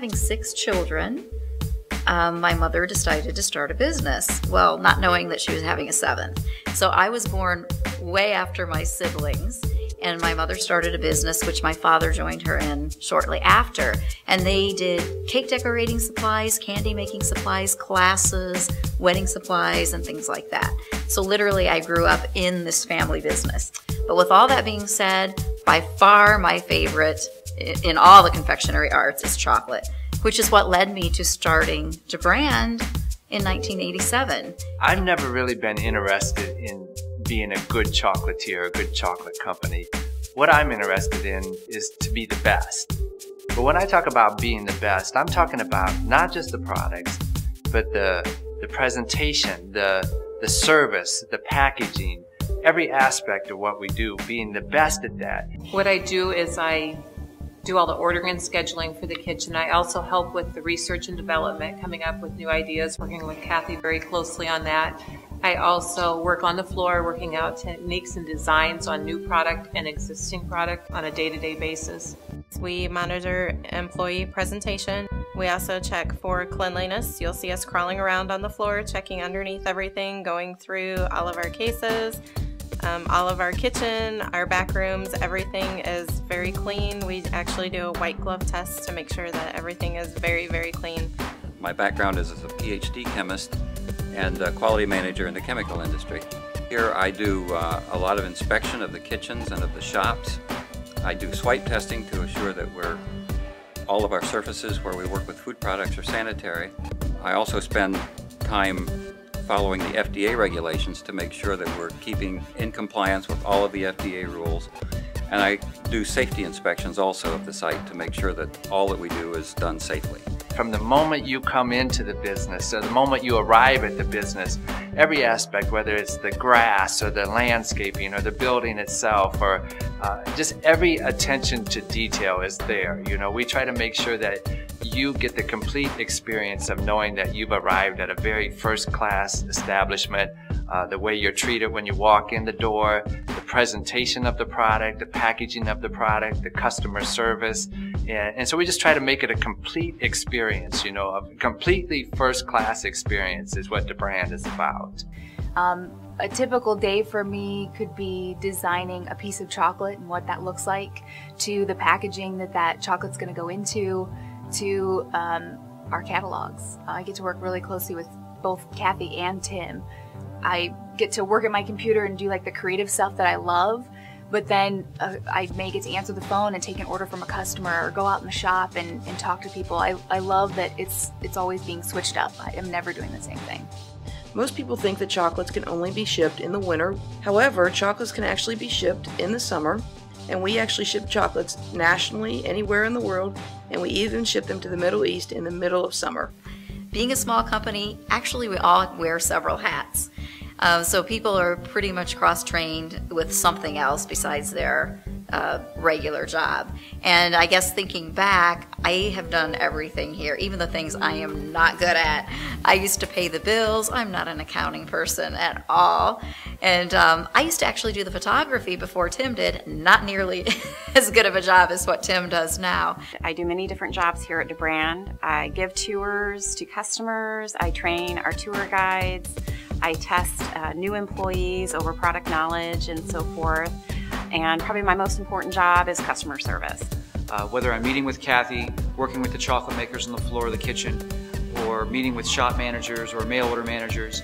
having 6 children, my mother decided to start a business. Well, not knowing that she was having a 7th. So I was born way after my siblings, and my mother started a business, which my father joined her in shortly after. And they did cake decorating supplies, candy making supplies, classes, wedding supplies, and things like that. So literally I grew up in this family business. But with all that being said, by far my favorite in all the confectionery arts is chocolate, which is what led me to starting DeBrand in 1987. I've never really been interested in being a good chocolatier, a good chocolate company. What I'm interested in is to be the best. But when I talk about being the best, I'm talking about not just the products, but the presentation, the service, the packaging, every aspect of what we do, being the best at that. What I do is I do all the ordering and scheduling for the kitchen. I also help with the research and development, coming up with new ideas, working with Kathy very closely on that. I also work on the floor, working out techniques and designs on new product and existing product on a day-to-day basis. We monitor employee presentation. We also check for cleanliness. You'll see us crawling around on the floor, checking underneath everything, going through all of our cases, all of our kitchen, our back rooms. Everything is very clean. We actually do a white glove test to make sure that everything is very, very clean. My background is as a PhD chemist and a quality manager in the chemical industry. Here I do a lot of inspection of the kitchens and of the shops. I do swipe testing to assure that all of our surfaces where we work with food products are sanitary. I also spend time following the FDA regulations to make sure that we're keeping in compliance with all of the FDA rules. And I do safety inspections also of the site to make sure that all that we do is done safely. From the moment you come into the business, or the moment you arrive at the business, every aspect, whether it's the grass or the landscaping or the building itself, or just every attention to detail is there. You know, we try to make sure that you get the complete experience of knowing that you've arrived at a very first-class establishment. The way you're treated when you walk in the door, the presentation of the product, the packaging of the product, the customer service. And so we just try to make it a complete experience, you know, a completely first-class experience is what DeBrand is about. A typical day for me could be designing a piece of chocolate and what that looks like, to the packaging that chocolate's going to go into, to our catalogs. I get to work really closely with both Kathy and Tim. I get to work at my computer and do like the creative stuff that I love, but then I may get to answer the phone and take an order from a customer or go out in the shop and talk to people. I love that it's always being switched up. I am never doing the same thing. Most people think that chocolates can only be shipped in the winter. However, chocolates can actually be shipped in the summer, and we actually ship chocolates nationally, anywhere in the world, and we even ship them to the Middle East in the middle of summer. Being a small company, actually we all wear several hats. So people are pretty much cross-trained with something else besides their regular job. And I guess thinking back, I have done everything here, even the things I am not good at. I used to pay the bills. I'm not an accounting person at all. And I used to actually do the photography before Tim did, not nearly as good of a job as what Tim does now. I do many different jobs here at DeBrand. I give tours to customers. I train our tour guides. I test new employees over product knowledge and so forth. And probably my most important job is customer service. Whether I'm meeting with Kathy, working with the chocolate makers on the floor of the kitchen, or meeting with shop managers or mail order managers,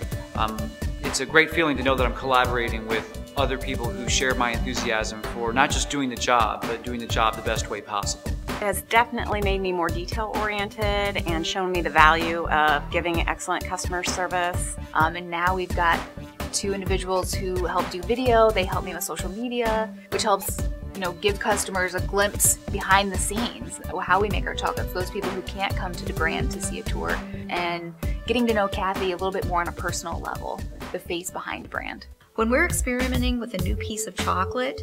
it's a great feeling to know that I'm collaborating with other people who share my enthusiasm for not just doing the job, but doing the job the best way possible. It has definitely made me more detail-oriented and shown me the value of giving excellent customer service. And now we've got 2 individuals who help do video. They help me with social media, which helps, you know, give customers a glimpse behind the scenes, how we make our chocolates, those people who can't come to DeBrand to see a tour, and getting to know Kathy a little bit more on a personal level, the face behind DeBrand. When we're experimenting with a new piece of chocolate,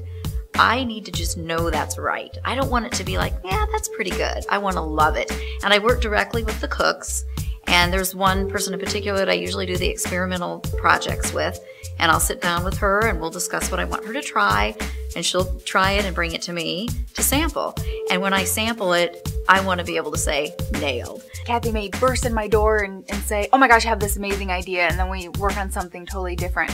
I need to just know that's right. I don't want it to be like, yeah, that's pretty good. I want to love it. And I work directly with the cooks. And there's one person in particular that I usually do the experimental projects with. And I'll sit down with her and we'll discuss what I want her to try. And she'll try it and bring it to me to sample. And when I sample it, I want to be able to say nailed. Kathy may burst in my door and say, oh my gosh, I have this amazing idea, and then we work on something totally different.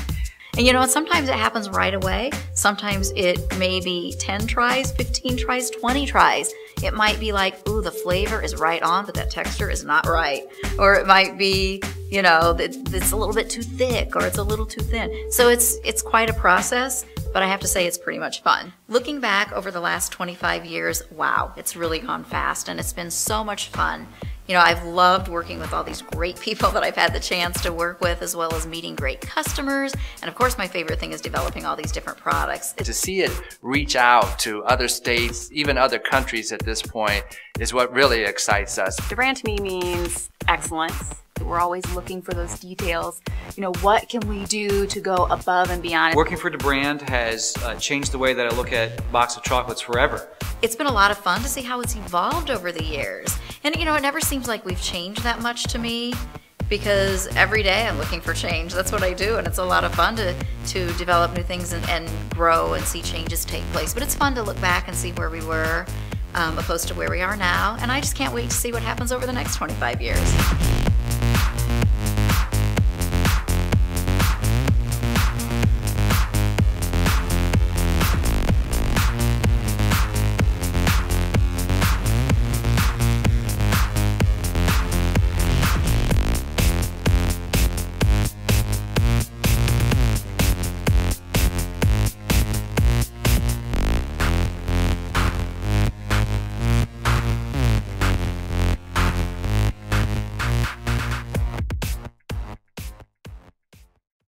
And you know what, sometimes it happens right away. Sometimes it may be 10 tries, 15 tries, 20 tries. It might be like, ooh, the flavor is right on, but that texture is not right. Or it might be, you know, it's a little bit too thick or it's a little too thin. So it's quite a process, but I have to say it's pretty much fun. Looking back over the last 25 years, wow, it's really gone fast and it's been so much fun. You know, I've loved working with all these great people that I've had the chance to work with, as well as meeting great customers. And of course, my favorite thing is developing all these different products. To see it reach out to other states, even other countries at this point, is what really excites us. DeBrand to me means excellence. We're always looking for those details. You know, what can we do to go above and beyond? Working for DeBrand has changed the way that I look at a box of chocolates forever. It's been a lot of fun to see how it's evolved over the years. And you know, it never seems like we've changed that much to me, because every day I'm looking for change. That's what I do, and it's a lot of fun to develop new things and grow and see changes take place. But it's fun to look back and see where we were opposed to where we are now, and I just can't wait to see what happens over the next 25 years.